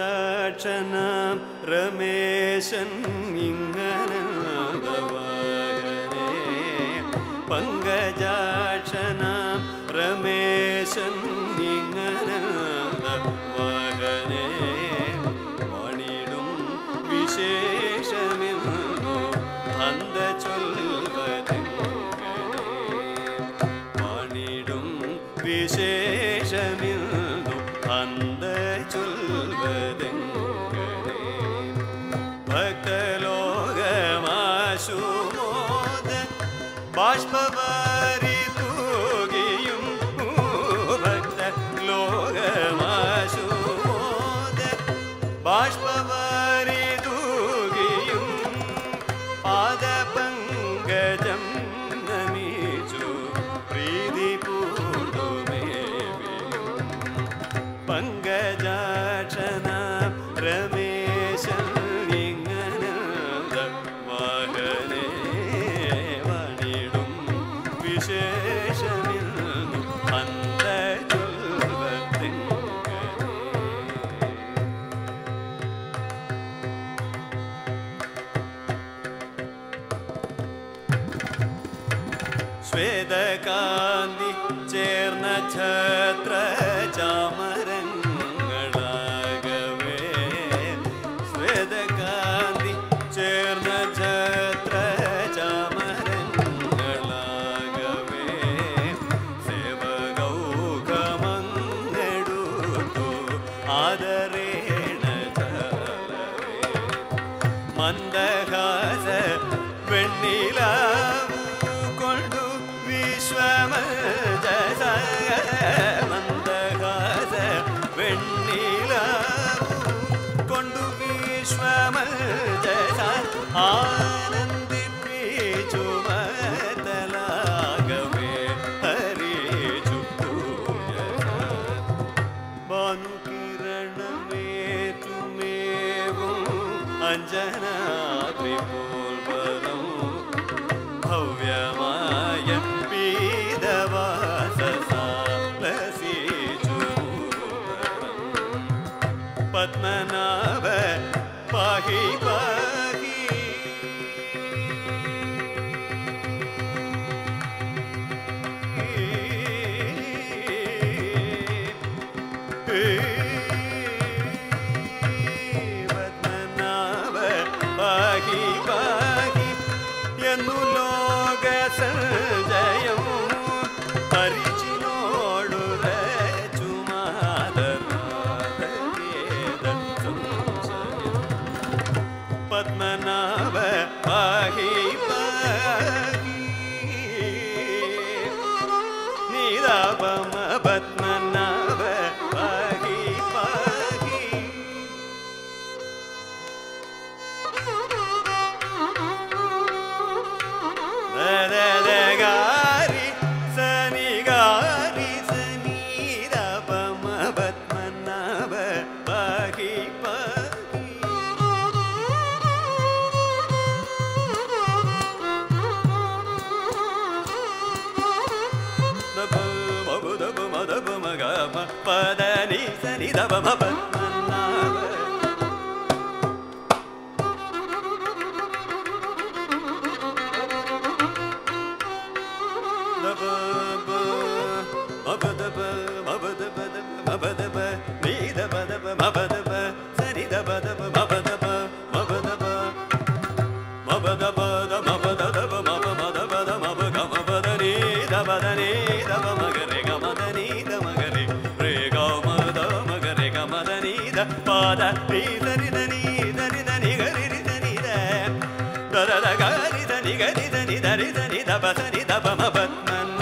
പങ്കജാക്ഷനാം രമേശൻ ഇങ്ങനന്തവാകനേ പങ്കജാക്ഷനാം രമേശൻ ഇങ്ങനന്തവാകനേ വാണിടും വിശേഷമിന്നു അന്ത ചൊൽവതെങ്ങനെ വാണിടും വിശേഷമിന്നു അന്ത ചൊൽവതെങ്ങനെ ഭക്തലോകമാശുമോദ ബാഷ്പവാരി തൂകിയും ഭക്തലോകമാശുമോദ ബാഷ്പവാരി തൂകിയും പാദപങ്കജം നമിച്ചു പ്രീതി പൂർണ്ണമേവിയും പങ്കജാക്ഷന രമേശൻ ഇങ്ങനന്തവാകനേ വാണിടും വിശേഷമിന്നു അന്ത ചൊൽവതെങ്ങനെ ശ്വേതകാന്തി ചേർന്ന ഛത്ര ചാമരങ്ങളാകവേ ശ്വേതകാന്തി ചേർന്ന ഛത്ര ചാമരങ്ങളാകവേ സേവകൗകമങ്ങെടുത്തു ആദരേണ ചാലവേ മന്ദഹാസ വെണ്ണിലാവു കൊണ്ടു വിശ്വമജസ മന്ദഹാസ വെണ്ണിലാവു കൊണ്ടു വിശ്വമജസ ആനന്ദിപ്പിച്ചു മതലാകവേ ഹരിച്ചു ഭാനുകിരണമേറ്റുമേവും അഞ്ജനാദ്രിപോൽവനം ഭവ്യമായ പീതവാസസാലസിച്ചു പത്മനാഭ പാഹി പാഹി പത്മനാഭ പാഹി പാഹി എന്നു ലോക സഞ്ജയം പരിചിനോടു പത്മനാഭ പാഹി പാഹി നീതാപമ പത്മനാഭ പാഹി പാഹി ഗാരി സനി ഗാരി സനി ദപമ പത്മനാഭ പാഹി പാഹി പദനി സനി ദപമ പത്മനാഭ പാദ ധനി ധനി ധനി ധനി ഗരി ധനി ധ ഗരി ധനി ധനി ധരി ധനി ധപ ധനി ധപമ പത്മൻ